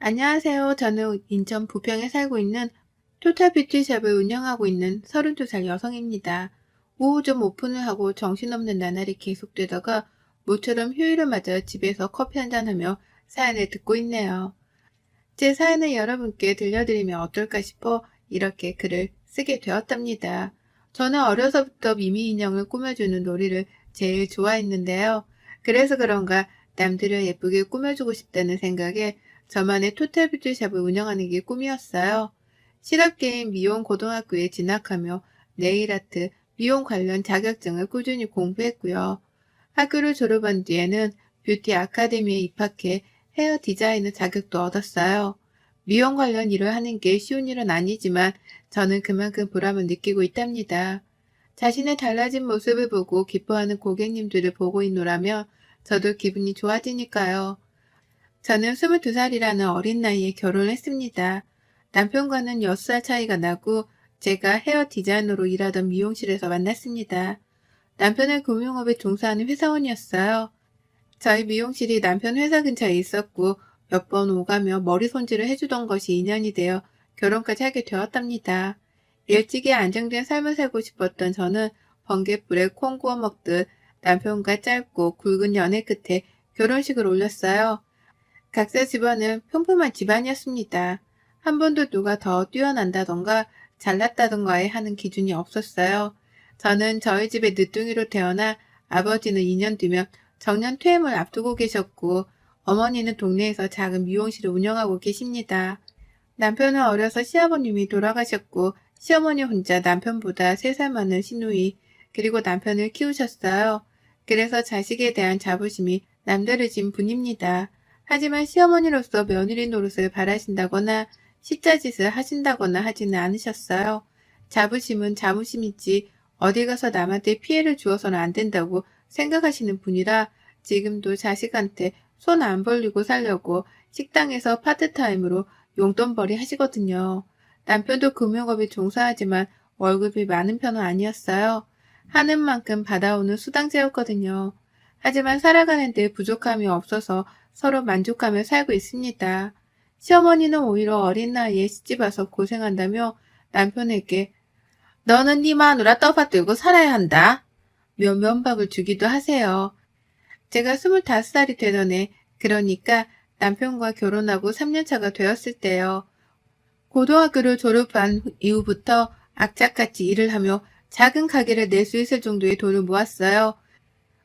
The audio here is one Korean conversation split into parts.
안녕하세요. 저는 인천 부평에 살고 있는 토탈뷰티샵을 운영하고 있는 32살 여성입니다. 오후 좀 오픈을 하고 정신없는 나날이 계속되다가 모처럼 휴일을 맞아 집에서 커피 한잔하며 사연을 듣고 있네요. 제 사연을 여러분께 들려드리면 어떨까 싶어 이렇게 글을 쓰게 되었답니다. 저는 어려서부터 미미 인형을 꾸며주는 놀이를 제일 좋아했는데요. 그래서 그런가 남들을 예쁘게 꾸며주고 싶다는 생각에 저만의 토탈뷰티샵을 운영하는 게 꿈이었어요. 실업계인 미용 고등학교에 진학하며 네일아트, 미용 관련 자격증을 꾸준히 공부했고요. 학교를 졸업한 뒤에는 뷰티 아카데미에 입학해 헤어 디자이너 자격도 얻었어요. 미용 관련 일을 하는 게 쉬운 일은 아니지만 저는 그만큼 보람을 느끼고 있답니다. 자신의 달라진 모습을 보고 기뻐하는 고객님들을 보고 있노라면 저도 기분이 좋아지니까요. 저는 22살이라는 어린 나이에 결혼했습니다. 남편과는 6살 차이가 나고 제가 헤어 디자이너로 일하던 미용실에서 만났습니다. 남편은 금융업에 종사하는 회사원이었어요. 저희 미용실이 남편 회사 근처에 있었고 몇 번 오가며 머리 손질을 해주던 것이 인연이 되어 결혼까지 하게 되었답니다. 일찍이 안정된 삶을 살고 싶었던 저는 번갯불에 콩 구워 먹듯 남편과 짧고 굵은 연애 끝에 결혼식을 올렸어요. 각자 집안은 평범한 집안이었습니다. 한 번도 누가 더 뛰어난다던가 잘났다던가에 하는 기준이 없었어요. 저는 저희 집에 늦둥이로 태어나 아버지는 2년 뒤면 정년 퇴임을 앞두고 계셨고 어머니는 동네에서 작은 미용실을 운영하고 계십니다. 남편은 어려서 시아버님이 돌아가셨고 시어머니 혼자 남편보다 3살 많은 시누이 그리고 남편을 키우셨어요. 그래서 자식에 대한 자부심이 남다르신 분입니다. 하지만 시어머니로서 며느리 노릇을 바라신다거나 시자짓을 하신다거나 하지는 않으셨어요. 자부심은 자부심이지 어디 가서 남한테 피해를 주어서는 안 된다고 생각하시는 분이라 지금도 자식한테 손 안 벌리고 살려고 식당에서 파트타임으로 용돈벌이 하시거든요. 남편도 금융업에 종사하지만 월급이 많은 편은 아니었어요. 하는 만큼 받아오는 수당제였거든요. 하지만 살아가는데 부족함이 없어서 서로 만족하며 살고 있습니다. 시어머니는 오히려 어린 나이에 시집와서 고생한다며 남편에게 너는 네 마누라 떠받들고 살아야 한다. 면박을 주기도 하세요. 제가 25살이 되던 해, 그러니까 남편과 결혼하고 3년차가 되었을 때요. 고등학교를 졸업한 이후부터 악착같이 일을 하며 작은 가게를 낼 수 있을 정도의 돈을 모았어요.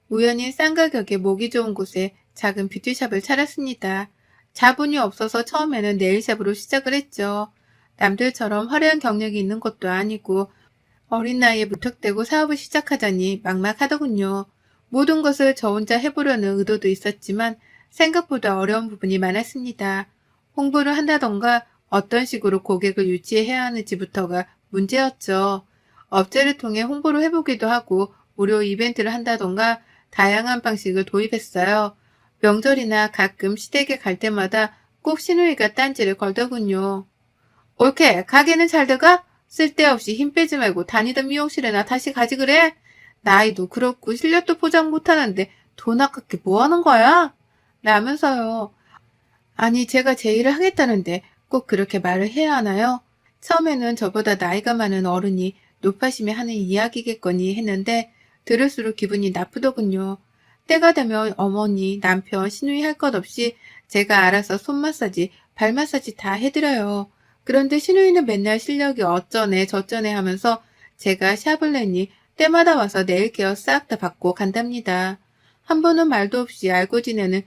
우연히 싼 가격에 모기 좋은 곳에 작은 뷰티샵을 차렸습니다. 자본이 없어서 처음에는 네일샵으로 시작을 했죠. 남들처럼 화려한 경력이 있는 것도 아니고 어린 나이에 무턱대고 사업을 시작하자니 막막하더군요. 모든 것을 저 혼자 해보려는 의도도 있었지만 생각보다 어려운 부분이 많았습니다. 홍보를 한다던가 어떤 식으로 고객을 유치해야 하는지부터가 문제였죠. 업체를 통해 홍보를 해보기도 하고 무료 이벤트를 한다던가 다양한 방식을 도입했어요. 명절이나 가끔 시댁에 갈 때마다 꼭 시누이가 딴지를 걸더군요. 옳게 가게는 잘 돼가? 쓸데없이 힘 빼지 말고 다니던 미용실에나 다시 가지 그래? 나이도 그렇고 실력도 포장 못하는데 돈 아깝게 뭐 하는 거야? 라면서요. 아니 제가 제 일을 하겠다는데 꼭 그렇게 말을 해야 하나요? 처음에는 저보다 나이가 많은 어른이 노파심에 하는 이야기겠거니 했는데 들을수록 기분이 나쁘더군요. 때가 되면 어머니, 남편, 시누이 할 것 없이 제가 알아서 손 마사지, 발 마사지 다 해드려요. 그런데 시누이는 맨날 실력이 어쩌네 저쩌네 하면서 제가 샵을 내니 때마다 와서 네일 케어 싹 다 받고 간답니다. 한 번은 말도 없이 알고 지내는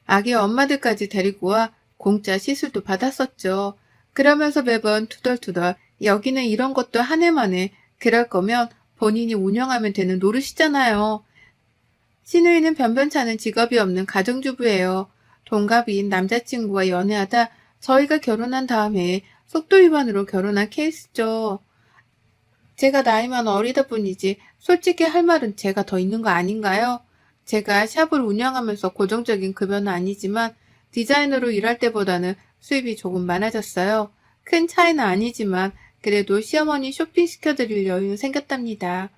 아기 엄마들까지 데리고 와 공짜 시술도 받았었죠. 그러면서 매번 투덜투덜 여기는 이런 것도 한 해만에 그럴 거면 본인이 운영하면 되는 노릇이잖아요. 시누이는 변변찮은 직업이 없는 가정주부예요. 동갑인 남자친구와 연애하다 저희가 결혼한 다음에 속도 위반으로 결혼한 케이스죠. 제가 나이만 어리다 뿐이지 솔직히 할 말은 제가 더 있는 거 아닌가요? 제가 샵을 운영하면서 고정적인 급여는 아니지만 디자이너로 일할 때보다는 수입이 조금 많아졌어요. 큰 차이는 아니지만 그래도 시어머니 쇼핑시켜드릴 여유는 생겼답니다.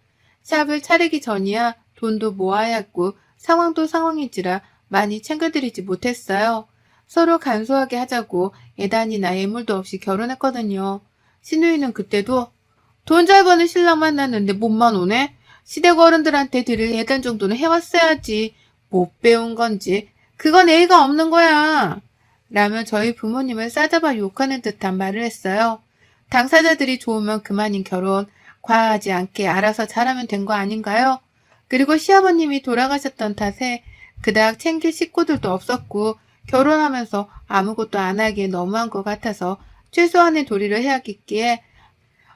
샵을 차리기 전이야 돈도 모아야 했고 상황도 상황인지라 많이 챙겨드리지 못했어요. 서로 간소하게 하자고 예단이나 예물도 없이 결혼했거든요. 신우이는 그때도 돈 잘 버는 신랑 만났는데 몸만 오네? 시댁 어른들한테 드릴 예단 정도는 해왔어야지. 못 배운 건지. 그건 예의가 없는 거야. 라며 저희 부모님을 싸잡아 욕하는 듯한 말을 했어요. 당사자들이 좋으면 그만인 결혼, 과하지 않게 알아서 잘하면 된 거 아닌가요? 그리고 시아버님이 돌아가셨던 탓에 그닥 챙길 식구들도 없었고 결혼하면서 아무것도 안 하기에 너무한 것 같아서 최소한의 도리를 해야겠기에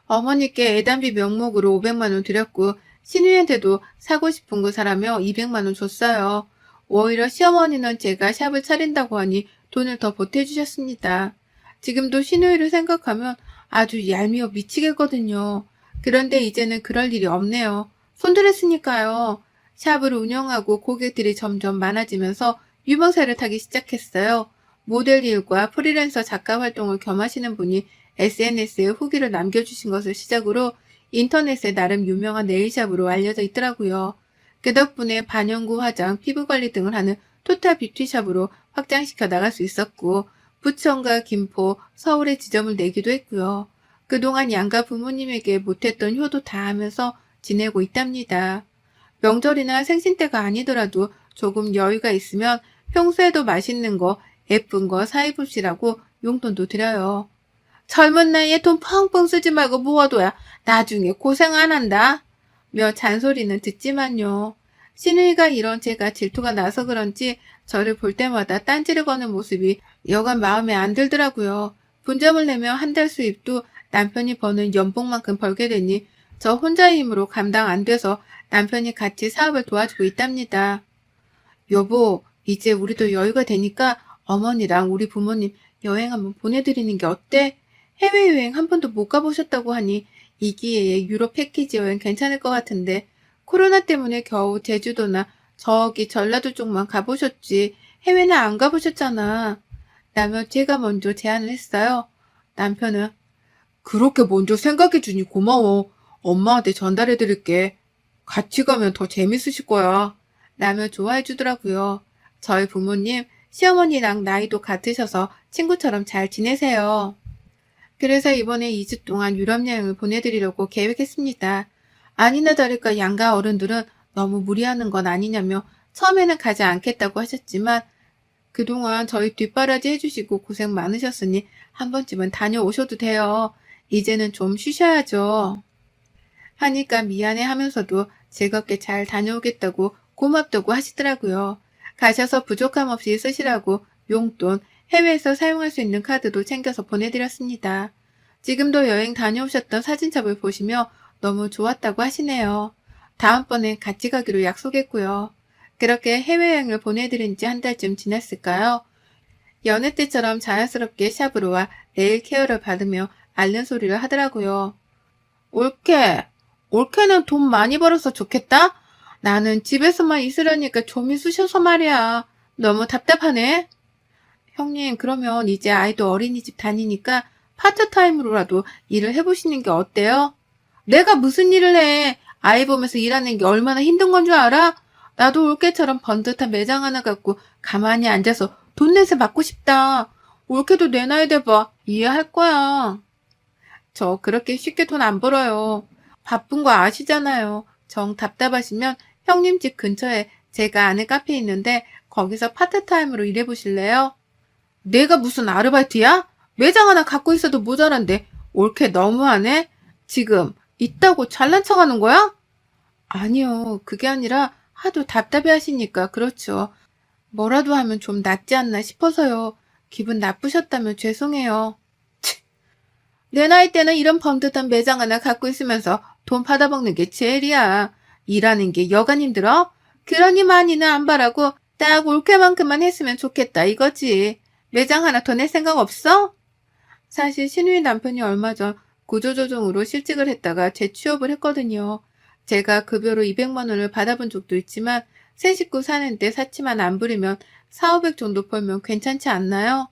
어머니께 애단비 명목으로 500만 원 드렸고 신우이한테도 사고 싶은 거 사라며 200만 원 줬어요. 오히려 시어머니는 제가 샵을 차린다고 하니 돈을 더 보태주셨습니다. 지금도 신우이를 생각하면 아주 얄미워 미치겠거든요. 그런데 이제는 그럴 일이 없네요. 손들었으니까요. 샵을 운영하고 고객들이 점점 많아지면서 유명세를 타기 시작했어요. 모델 일과 프리랜서 작가 활동을 겸하시는 분이 SNS에 후기를 남겨주신 것을 시작으로 인터넷에 나름 유명한 네일샵으로 알려져 있더라고요. 그 덕분에 반영구 화장, 피부관리 등을 하는 토탈 뷰티샵으로 확장시켜 나갈 수 있었고 부천과 김포, 서울에 지점을 내기도 했고요. 그동안 양가 부모님에게 못했던 효도 다 하면서 지내고 있답니다. 명절이나 생신 때가 아니더라도 조금 여유가 있으면 평소에도 맛있는 거, 예쁜 거 사입읍시라고 용돈도 드려요. 젊은 나이에 돈 펑펑 쓰지 말고 모아둬야 나중에 고생 안 한다. 며 잔소리는 듣지만요. 신우이가 이런 제가 질투가 나서 그런지 저를 볼 때마다 딴지를 거는 모습이 여간 마음에 안 들더라고요. 분점을 내며 한 달 수입도 남편이 버는 연봉만큼 벌게 되니 저 혼자의 힘으로 감당 안 돼서 남편이 같이 사업을 도와주고 있답니다. 여보, 이제 우리도 여유가 되니까 어머니랑 우리 부모님 여행 한번 보내드리는 게 어때? 해외여행 한 번도 못 가보셨다고 하니 이 기회에 유럽 패키지 여행 괜찮을 것 같은데 코로나 때문에 겨우 제주도나 저기 전라도 쪽만 가보셨지 해외는 안 가보셨잖아. 라며 제가 먼저 제안을 했어요. 남편은 그렇게 먼저 생각해주니 고마워. 엄마한테 전달해드릴게. 같이 가면 더 재밌으실 거야. 라며 좋아해주더라고요. 저희 부모님, 시어머니랑 나이도 같으셔서 친구처럼 잘 지내세요. 그래서 이번에 2주 동안 유럽 여행을 보내드리려고 계획했습니다. 아니나 다를까 양가 어른들은 너무 무리하는 건 아니냐며 처음에는 가지 않겠다고 하셨지만 그동안 저희 뒷바라지 해주시고 고생 많으셨으니 한 번쯤은 다녀오셔도 돼요. 이제는 좀 쉬셔야죠. 하니까 미안해 하면서도 즐겁게 잘 다녀오겠다고 고맙다고 하시더라고요. 가셔서 부족함 없이 쓰시라고 용돈, 해외에서 사용할 수 있는 카드도 챙겨서 보내드렸습니다. 지금도 여행 다녀오셨던 사진첩을 보시며 너무 좋았다고 하시네요. 다음번에 같이 가기로 약속했고요. 그렇게 해외여행을 보내드린 지 한 달쯤 지났을까요? 여느 때처럼 자연스럽게 샵으로 와 네일 케어를 받으며 앓는 소리를 하더라고요. 올케는 돈 많이 벌어서 좋겠다? 나는 집에서만 있으려니까 좀이 쑤셔서 말이야. 너무 답답하네. 형님, 그러면 이제 아이도 어린이집 다니니까 파트타임으로라도 일을 해보시는 게 어때요? 내가 무슨 일을 해? 아이 보면서 일하는 게 얼마나 힘든 건 줄 알아? 나도 올케처럼 번듯한 매장 하나 갖고 가만히 앉아서 돈 내세 받고 싶다. 올케도 내 나이 돼봐. 이해할 거야. 저 그렇게 쉽게 돈 안 벌어요. 바쁜 거 아시잖아요. 정 답답하시면 형님 집 근처에 제가 아는 카페 있는데 거기서 파트타임으로 일해보실래요? 내가 무슨 아르바이트야? 매장 하나 갖고 있어도 모자란데 올케 너무하네? 지금 있다고 잘난 척하는 거야? 아니요. 그게 아니라 하도 답답해 하시니까 그렇죠. 뭐라도 하면 좀 낫지 않나 싶어서요. 기분 나쁘셨다면 죄송해요. 내 나이 때는 이런 번듯한 매장 하나 갖고 있으면서 돈 받아먹는 게 제일이야. 일하는 게 여간 힘들어? 그러니 많이는 안 바라고 딱 올케만큼만 했으면 좋겠다 이거지. 매장 하나 더 낼 생각 없어? 사실 신우이 남편이 얼마 전 구조조정으로 실직을 했다가 재취업을 했거든요. 제가 급여로 200만 원을 받아본 적도 있지만 새 식구 사는데 사치만 안 부리면 4,500 정도 벌면 괜찮지 않나요?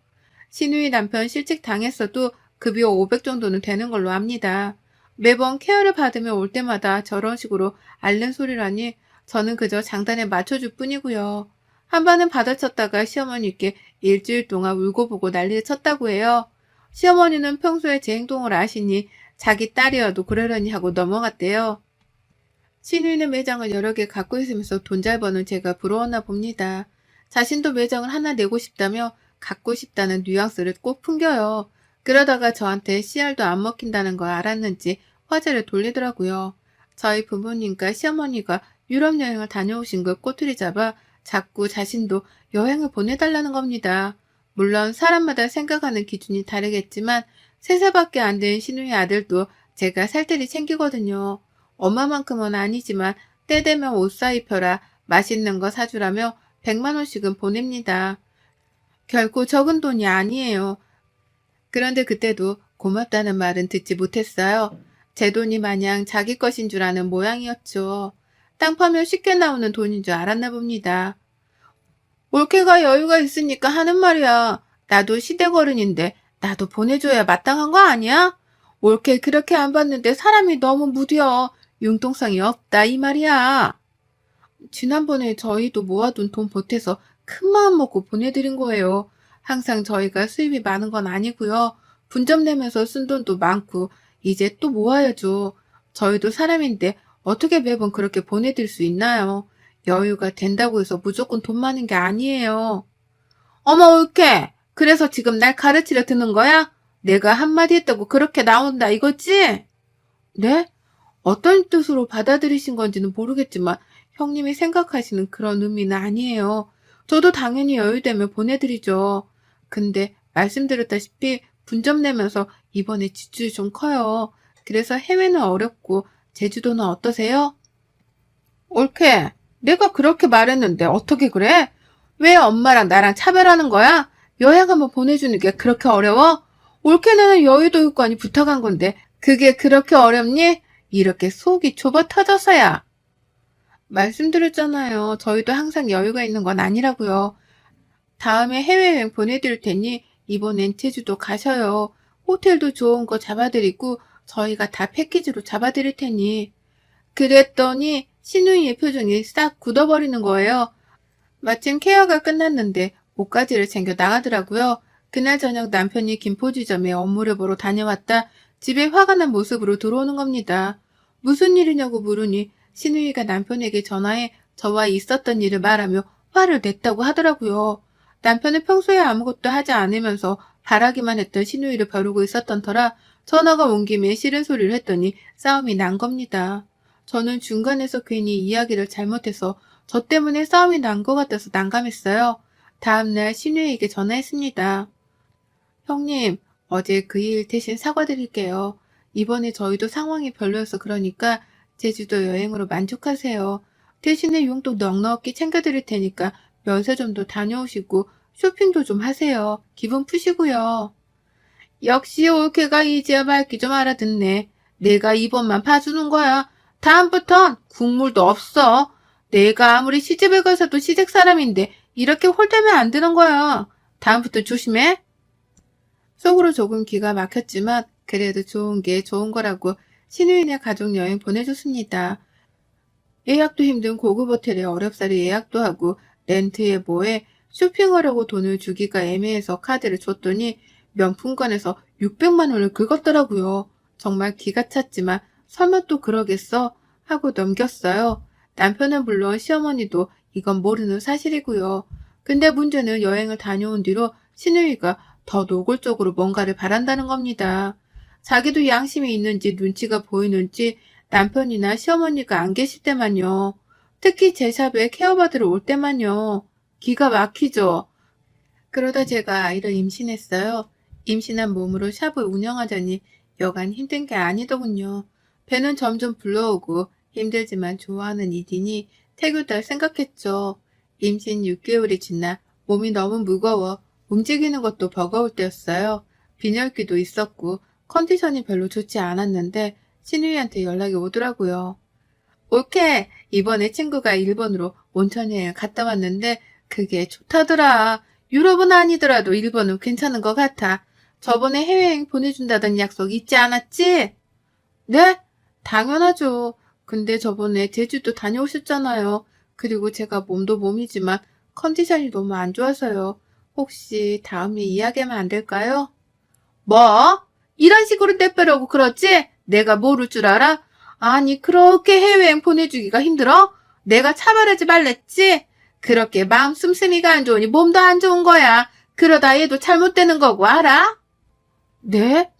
신우이 남편 실직 당했어도 급여 500 정도는 되는 걸로 압니다. 매번 케어를 받으며 올 때마다 저런 식으로 앓는 소리라니 저는 그저 장단에 맞춰줄 뿐이고요. 한 번은 받아쳤다가 시어머니께 일주일 동안 울고 보고 난리를 쳤다고 해요. 시어머니는 평소에 제 행동을 아시니 자기 딸이어도 그러려니 하고 넘어갔대요. 신우이는 매장을 여러 개 갖고 있으면서 돈 잘 버는 제가 부러웠나 봅니다. 자신도 매장을 하나 내고 싶다며 갖고 싶다는 뉘앙스를 꼭 풍겨요. 그러다가 저한테 씨알도 안 먹힌다는 걸 알았는지 화제를 돌리더라고요. 저희 부모님과 시어머니가 유럽 여행을 다녀오신 걸 꼬투리 잡아 자꾸 자신도 여행을 보내달라는 겁니다. 물론 사람마다 생각하는 기준이 다르겠지만 3살밖에 안 된 신우이 아들도 제가 살뜰히 챙기거든요. 엄마만큼은 아니지만 때 되면 옷 사입혀라, 맛있는 거 사주라며 100만 원씩은 보냅니다. 결코 적은 돈이 아니에요. 그런데 그때도 고맙다는 말은 듣지 못했어요. 제 돈이 마냥 자기 것인 줄 아는 모양이었죠. 땅 파면 쉽게 나오는 돈인 줄 알았나 봅니다. 올케가 여유가 있으니까 하는 말이야. 나도 시댁 어른인데 나도 보내줘야 마땅한 거 아니야? 올케 그렇게 안 봤는데 사람이 너무 무뎌. 융통성이 없다 이 말이야. 지난번에 저희도 모아둔 돈 보태서 큰 마음 먹고 보내드린 거예요. 항상 저희가 수입이 많은 건 아니고요. 분점 내면서 쓴 돈도 많고 이제 또 모아야죠. 저희도 사람인데 어떻게 매번 그렇게 보내드릴 수 있나요? 여유가 된다고 해서 무조건 돈 많은 게 아니에요. 어머 올케! 그래서 지금 날 가르치려 드는 거야? 내가 한마디 했다고 그렇게 나온다 이거지? 네? 어떤 뜻으로 받아들이신 건지는 모르겠지만 형님이 생각하시는 그런 의미는 아니에요. 저도 당연히 여유되면 보내드리죠. 근데 말씀드렸다시피 분점 내면서 이번에 지출이 좀 커요. 그래서 해외는 어렵고 제주도는 어떠세요? 옳게. 내가 그렇게 말했는데 어떻게 그래? 왜 엄마랑 나랑 차별하는 거야? 여행 한번 보내주는 게 그렇게 어려워? 옳게 내는 여유도 효과니 부탁한 건데 그게 그렇게 어렵니? 이렇게 속이 좁아 터져서야. 말씀드렸잖아요. 저희도 항상 여유가 있는 건 아니라고요. 다음에 해외여행 보내드릴 테니 이번엔 제주도 가셔요. 호텔도 좋은 거 잡아드리고 저희가 다 패키지로 잡아드릴 테니. 그랬더니 신우이의 표정이 싹 굳어버리는 거예요. 마침 케어가 끝났는데 옷가지를 챙겨 나가더라고요. 그날 저녁 남편이 김포지점에 업무를 보러 다녀왔다 집에 화가 난 모습으로 들어오는 겁니다. 무슨 일이냐고 물으니 신우이가 남편에게 전화해 저와 있었던 일을 말하며 화를 냈다고 하더라고요. 남편은 평소에 아무것도 하지 않으면서 바라기만 했던 신우이를 벼르고 있었던 터라 전화가 온 김에 싫은 소리를 했더니 싸움이 난 겁니다. 저는 중간에서 괜히 이야기를 잘못해서 저 때문에 싸움이 난 것 같아서 난감했어요. 다음날 신우이에게 전화했습니다. 형님, 어제 그 일 대신 사과드릴게요. 이번에 저희도 상황이 별로여서 그러니까 제주도 여행으로 만족하세요. 대신에 용돈 넉넉히 챙겨드릴 테니까 면세점도 다녀오시고 쇼핑도 좀 하세요. 기분 푸시고요. 역시 올케가 이제야 말귀 좀 알아듣네. 내가 이번만 봐주는 거야. 다음부턴 국물도 없어. 내가 아무리 시집을 가서도 시댁 사람인데 이렇게 홀대면 안 되는 거야. 다음부터 조심해. 속으로 조금 기가 막혔지만 그래도 좋은 게 좋은 거라고 신우이네 가족 여행 보내줬습니다. 예약도 힘든 고급 호텔에 어렵사리 예약도 하고 렌트에 뭐에 쇼핑하려고 돈을 주기가 애매해서 카드를 줬더니 명품관에서 600만 원을 긁었더라고요. 정말 기가 찼지만 설마 또 그러겠어? 하고 넘겼어요. 남편은 물론 시어머니도 이건 모르는 사실이고요. 근데 문제는 여행을 다녀온 뒤로 신우이가 더 노골적으로 뭔가를 바란다는 겁니다. 자기도 양심이 있는지 눈치가 보이는지 남편이나 시어머니가 안 계실 때만요. 특히 제 샵에 케어받으러 올 때만요. 기가 막히죠. 그러다 제가 아이를 임신했어요. 임신한 몸으로 샵을 운영하자니 여간 힘든 게 아니더군요. 배는 점점 불러오고 힘들지만 좋아하는 일이니 태교달 생각했죠. 임신 6개월이 지나 몸이 너무 무거워 움직이는 것도 버거울 때였어요. 빈혈기도 있었고 컨디션이 별로 좋지 않았는데 신우이한테 연락이 오더라고요. 올케, 이번에 친구가 일본으로 온천 여행 갔다 왔는데 그게 좋다더라. 유럽은 아니더라도 일본은 괜찮은 것 같아. 저번에 해외여행 보내준다던 약속 잊지 않았지? 네? 당연하죠. 근데 저번에 제주도 다녀오셨잖아요. 그리고 제가 몸도 몸이지만 컨디션이 너무 안 좋아서요. 혹시 다음에 이야기하면 안 될까요? 뭐? 이런 식으로 떼빼라고 그러지? 내가 모를 줄 알아? 아니, 그렇게 해외여행 보내주기가 힘들어? 내가 차별하지 말랬지? 그렇게 마음 씀씀이가 안 좋으니 몸도 안 좋은 거야. 그러다 얘도 잘못되는 거고, 알아? 네?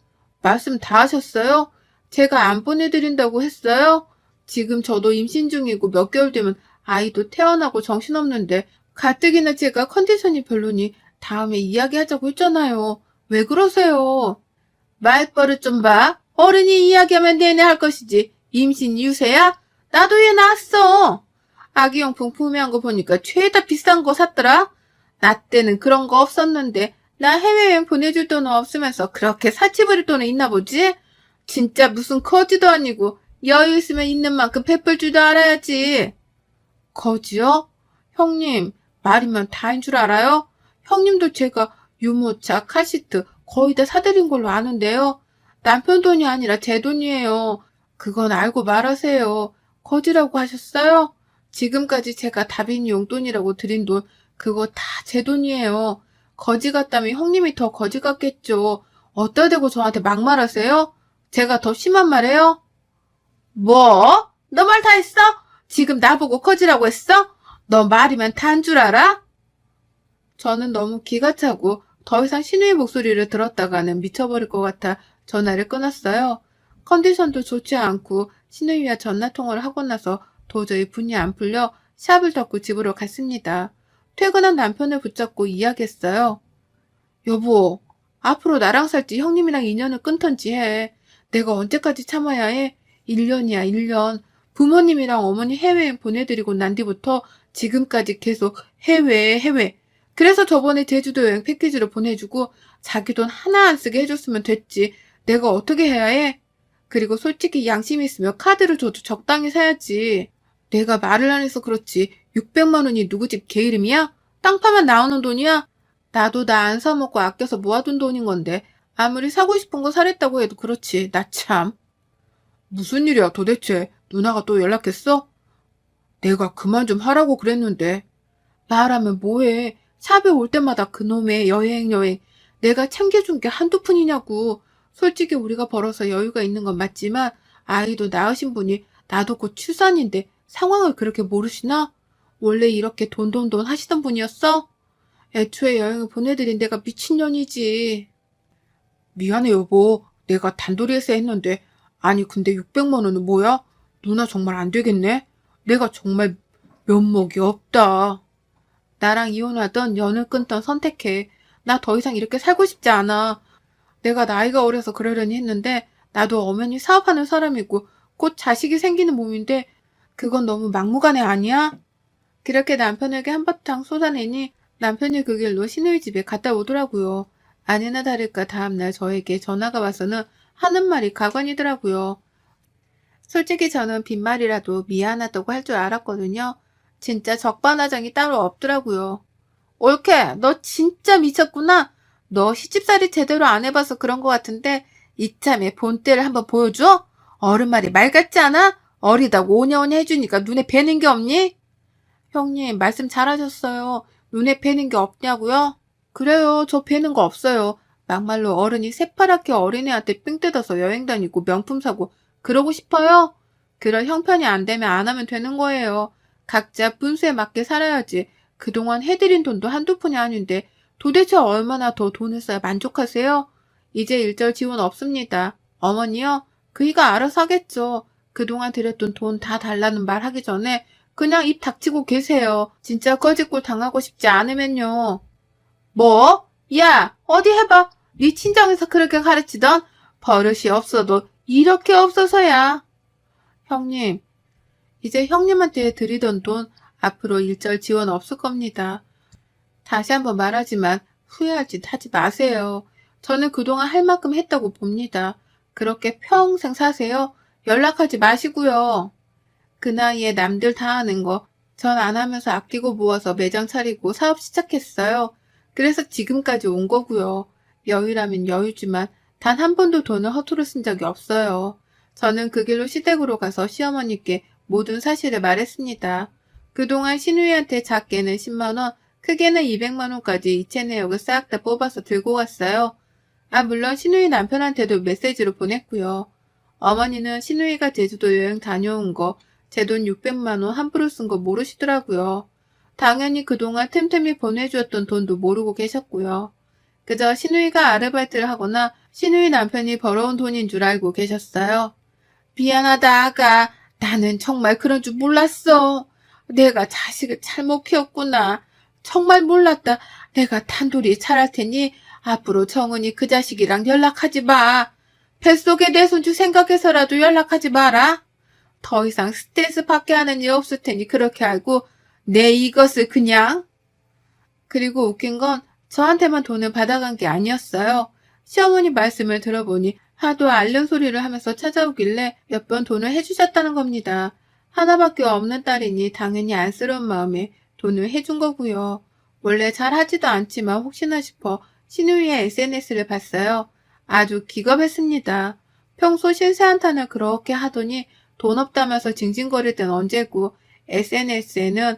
말씀 다 하셨어요? 제가 안 보내드린다고 했어요? 지금 저도 임신 중이고 몇 개월 되면 아이도 태어나고 정신없는데 가뜩이나 제가 컨디션이 별로니 다음에 이야기하자고 했잖아요. 왜 그러세요? 말버릇 좀 봐. 어른이 이야기하면 내내 할 것이지. 임신 유세야? 나도 얘 낳았어. 아기용품 구매한 거 보니까 죄다 비싼 거 샀더라. 나 때는 그런 거 없었는데 나 해외여행 보내줄 돈은 없으면서 그렇게 사치 부릴 돈은 있나 보지? 진짜 무슨 거지도 아니고 여유 있으면 있는 만큼 베풀 줄도 알아야지. 거지요? 형님, 말이면 다인 줄 알아요? 형님도 제가 유모차, 카시트 거의 다 사드린 걸로 아는데요. 남편 돈이 아니라 제 돈이에요. 그건 알고 말하세요. 거지라고 하셨어요? 지금까지 제가 다빈이 용돈이라고 드린 돈, 그거 다 제 돈이에요. 거지 같다면 형님이 더 거지 같겠죠. 어디다 대고 저한테 막말하세요? 제가 더 심한 말해요? 뭐? 너 말 다 했어? 지금 나보고 거지라고 했어? 너 말이면 다 한 줄 알아? 저는 너무 기가 차고 더 이상 신우의 목소리를 들었다가는 미쳐버릴 것 같아 전화를 끊었어요. 컨디션도 좋지 않고 신우이와 전화통화를 하고 나서 도저히 분이 안 풀려 샵을 덮고 집으로 갔습니다. 퇴근한 남편을 붙잡고 이야기했어요. 여보, 앞으로 나랑 살지 형님이랑 인연을 끊던지 해. 내가 언제까지 참아야 해? 1년이야, 1년. 부모님이랑 어머니 해외여행 보내드리고 난 뒤부터 지금까지 계속 해외. 그래서 저번에 제주도 여행 패키지를 보내주고 자기 돈 하나 안 쓰게 해줬으면 됐지. 내가 어떻게 해야 해? 그리고 솔직히 양심 있으면 카드를 줘도 적당히 사야지. 내가 말을 안 해서 그렇지. 600만 원이 누구 집 개 이름이야? 땅 파면 나오는 돈이야? 나도 나 안 사먹고 아껴서 모아둔 돈인 건데 아무리 사고 싶은 거 사랬다고 해도 그렇지. 나 참. 무슨 일이야 도대체? 누나가 또 연락했어? 내가 그만 좀 하라고 그랬는데. 말하면 뭐해. 샵에 올 때마다 그놈의 여행. 내가 챙겨준 게 한두 푼이냐고. 솔직히 우리가 벌어서 여유가 있는 건 맞지만 아이도 낳으신 분이 나도 곧 출산인데 상황을 그렇게 모르시나? 원래 이렇게 돈 하시던 분이었어? 애초에 여행을 보내드린 내가 미친년이지. 미안해 여보. 내가 단도리에서 했는데. 아니 근데 600만 원은 뭐야? 누나 정말 안 되겠네. 내가 정말 면목이 없다. 나랑 이혼하던 연을 끊던 선택해. 나 더 이상 이렇게 살고 싶지 않아. 내가 나이가 어려서 그러려니 했는데 나도 엄연히 사업하는 사람이고 곧 자식이 생기는 몸인데 그건 너무 막무가내 아니야? 그렇게 남편에게 한바탕 쏟아내니 남편이 그 길로 시누이 집에 갔다 오더라고요. 아니나 다를까 다음날 저에게 전화가 와서는 하는 말이 가관이더라고요. 솔직히 저는 빈말이라도 미안하다고 할 줄 알았거든요. 진짜 적반하장이 따로 없더라고요. 올케, 너 진짜 미쳤구나. 너 시집살이 제대로 안 해봐서 그런 것 같은데 이참에 본때를 한번 보여줘? 어른 말이 말 같지 않아? 어리다고 오냐오냐 해주니까 눈에 뵈는 게 없니? 형님, 말씀 잘하셨어요. 눈에 뵈는 게 없냐고요? 그래요, 저 뵈는 거 없어요. 막말로 어른이 새파랗게 어린애한테 삥 뜯어서 여행 다니고 명품 사고 그러고 싶어요? 그럴 형편이 안 되면 안 하면 되는 거예요. 각자 분수에 맞게 살아야지. 그동안 해드린 돈도 한두 푼이 아닌데 도대체 얼마나 더 돈을 써야 만족하세요? 이제 일절 지원 없습니다. 어머니요? 그이가 알아서 하겠죠. 그동안 드렸던 돈 다 달라는 말 하기 전에 그냥 입 닥치고 계세요. 진짜 거짓골 당하고 싶지 않으면요. 뭐? 야, 어디 해봐. 네 친정에서 그렇게 가르치던 버릇이 없어도 이렇게 없어서야. 형님, 이제 형님한테 드리던 돈 앞으로 일절 지원 없을 겁니다. 다시 한번 말하지만 후회할 짓 하지 마세요. 저는 그동안 할 만큼 했다고 봅니다. 그렇게 평생 사세요. 연락하지 마시고요. 그 나이에 남들 다 하는 거 전 안 하면서 아끼고 모아서 매장 차리고 사업 시작했어요. 그래서 지금까지 온 거고요. 여유라면 여유지만 단 한 번도 돈을 허투루 쓴 적이 없어요. 저는 그 길로 시댁으로 가서 시어머니께 모든 사실을 말했습니다. 그동안 신우이한테 작게는 10만 원, 크게는 200만 원까지 이체 내역을 싹 다 뽑아서 들고 갔어요. 물론 신우이 남편한테도 메시지로 보냈고요. 어머니는 신우이가 제주도 여행 다녀온 거, 제 돈 600만 원 함부로 쓴 거 모르시더라고요. 당연히 그동안 틈틈이 보내주었던 돈도 모르고 계셨고요. 그저 신우이가 아르바이트를 하거나 신우이 남편이 벌어온 돈인 줄 알고 계셨어요. 미안하다, 아가. 나는 정말 그런 줄 몰랐어. 내가 자식을 잘못 키웠구나. 정말 몰랐다. 내가 단둘이 잘할 테니 앞으로 정은이 그 자식이랑 연락하지 마. 뱃속에 내 손주 생각해서라도 연락하지 마라. 더 이상 스트레스 받게 하는 일 없을 테니 그렇게 알고 내 이것을 그냥. 그리고 웃긴 건 저한테만 돈을 받아간 게 아니었어요. 시어머니 말씀을 들어보니 하도 앓는 소리를 하면서 찾아오길래 몇 번 돈을 해주셨다는 겁니다. 하나밖에 없는 딸이니 당연히 안쓰러운 마음에 돈을 해준 거고요. 원래 잘 하지도 않지만 혹시나 싶어 신우이의 SNS를 봤어요. 아주 기겁했습니다. 평소 신세한탄을 그렇게 하더니 돈 없다면서 징징거릴 땐 언제고 SNS에는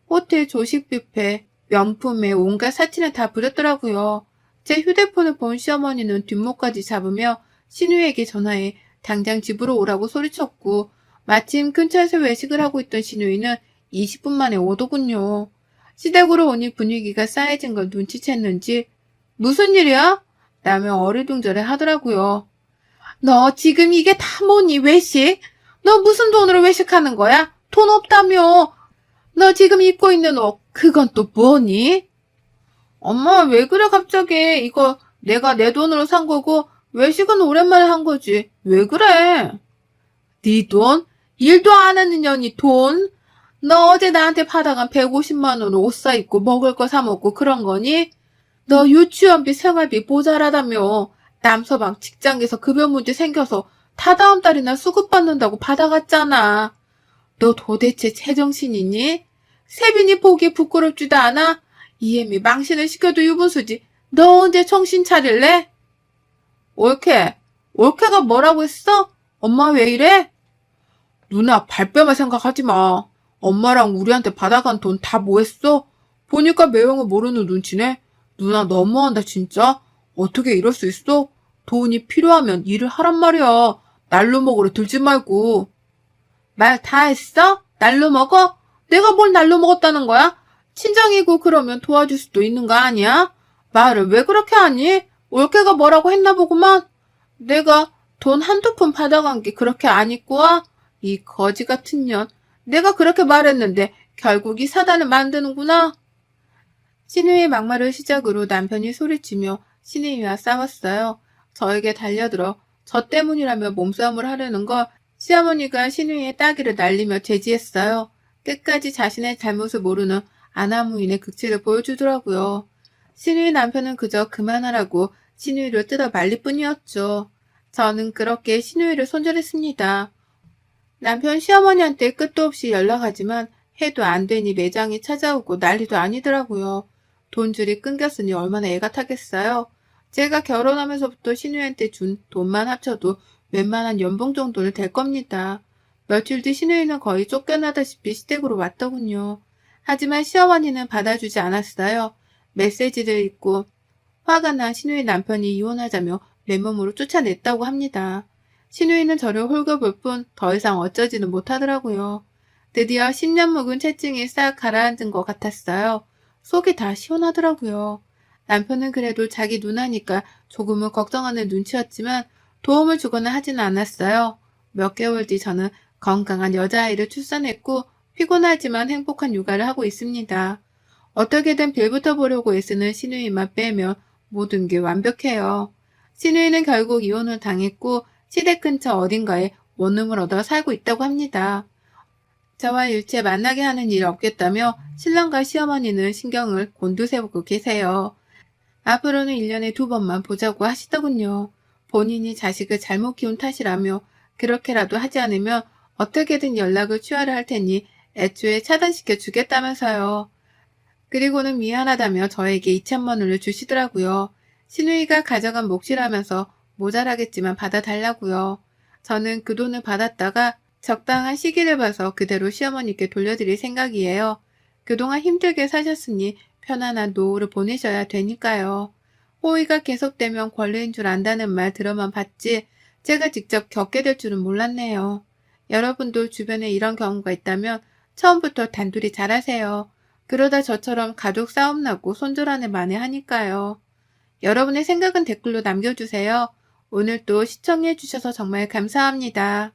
호텔 조식 뷔페, 명품에 온갖 사진을 다 부렸더라고요. 제 휴대폰을 본 시어머니는 뒷목까지 잡으며 신우에게 전화해 당장 집으로 오라고 소리쳤고 마침 근처에서 외식을 하고 있던 신우이는 20분 만에 오더군요. 시댁으로 오니 분위기가 싸해진 걸 눈치챘는지 무슨 일이야? 라며 어리둥절해 하더라고요. 너 지금 이게 다 뭐니 외식? 너 무슨 돈으로 외식하는 거야? 돈 없다며. 너 지금 입고 있는 옷 그건 또 뭐니? 엄마 왜 그래 갑자기. 이거 내가 내 돈으로 산 거고 외식은 오랜만에 한 거지. 왜 그래? 네 돈? 일도 안 하는 년이 돈? 너 어제 나한테 받아간 150만 원으로 옷 사 입고 먹을 거 사 먹고 그런 거니? 너 유치원비 생활비 모자라다며. 남서방 직장에서 급여 문제 생겨서 다다음 달이나 수급 받는다고 받아갔잖아. 너 도대체 제정신이니? 세빈이 보기에 부끄럽지도 않아? 이애미 망신을 시켜도 유분수지. 너 언제 정신 차릴래? 올케가 뭐라고 했어? 엄마 왜 이래? 누나 발뺌을 생각하지 마. 엄마랑 우리한테 받아간 돈 다 뭐했어? 보니까 매형을 모르는 눈치네. 누나 너무한다 진짜. 어떻게 이럴 수 있어? 돈이 필요하면 일을 하란 말이야. 날로 먹으러 들지 말고. 말 다 했어? 날로 먹어? 내가 뭘 날로 먹었다는 거야? 친정이고 그러면 도와줄 수도 있는 거 아니야? 말을 왜 그렇게 하니? 올케가 뭐라고 했나 보구만. 내가 돈 한두 푼 받아간 게 그렇게 안 입고 와? 이 거지 같은 년. 내가 그렇게 말했는데 결국 이 사단을 만드는구나. 신우이의 막말을 시작으로 남편이 소리치며 신우이와 싸웠어요. 저에게 달려들어 저 때문이라며 몸싸움을 하려는 걸 시어머니가 신우이의 따귀를 날리며 제지했어요. 끝까지 자신의 잘못을 모르는 아나무인의 극치를 보여주더라고요. 신우이 남편은 그저 그만하라고 신우이를 뜯어 말릴 뿐이었죠. 저는 그렇게 신우이를 손절했습니다. 남편 시어머니한테 끝도 없이 연락하지만 해도 안 되니 매장이 찾아오고 난리도 아니더라고요. 돈줄이 끊겼으니 얼마나 애가 타겠어요. 제가 결혼하면서부터 신우이한테 준 돈만 합쳐도 웬만한 연봉 정도는 될 겁니다. 며칠 뒤 신우이는 거의 쫓겨나다시피 시댁으로 왔더군요. 하지만 시어머니는 받아주지 않았어요. 메시지를 읽고 화가 난 신우이 남편이 이혼하자며 맨몸으로 쫓아냈다고 합니다. 신우이는 저를 홀겨볼 뿐 더 이상 어쩌지는 못하더라고요. 드디어 10년 묵은 체증이 싹 가라앉은 것 같았어요. 속이 다 시원하더라고요. 남편은 그래도 자기 누나니까 조금은 걱정하는 눈치였지만 도움을 주거나 하지는 않았어요. 몇 개월 뒤 저는 건강한 여자아이를 출산했고 피곤하지만 행복한 육아를 하고 있습니다. 어떻게든 빌부터 보려고 애쓰는 신우이만 빼면 모든 게 완벽해요. 신우이는 결국 이혼을 당했고 시댁 근처 어딘가에 원룸을 얻어 살고 있다고 합니다. 저와 일체 만나게 하는 일이 없겠다며 신랑과 시어머니는 신경을 곤두세우고 계세요. 앞으로는 1년에 2번만 보자고 하시더군요. 본인이 자식을 잘못 키운 탓이라며 그렇게라도 하지 않으면 어떻게든 연락을 취하려 할 테니 애초에 차단시켜 주겠다면서요. 그리고는 미안하다며 저에게 2천만 원을 주시더라고요. 신우이가 가져간 몫이라면서 모자라겠지만 받아달라고요. 저는 그 돈을 받았다가 적당한 시기를 봐서 그대로 시어머니께 돌려드릴 생각이에요. 그동안 힘들게 사셨으니 편안한 노후를 보내셔야 되니까요. 호의가 계속되면 권리인 줄 안다는 말 들어만 봤지 제가 직접 겪게 될 줄은 몰랐네요. 여러분도 주변에 이런 경우가 있다면 처음부터 단둘이 잘하세요. 그러다 저처럼 가족 싸움 나고 손절하는 만회하니까요. 여러분의 생각은 댓글로 남겨주세요. 오늘 또 시청해주셔서 정말 감사합니다.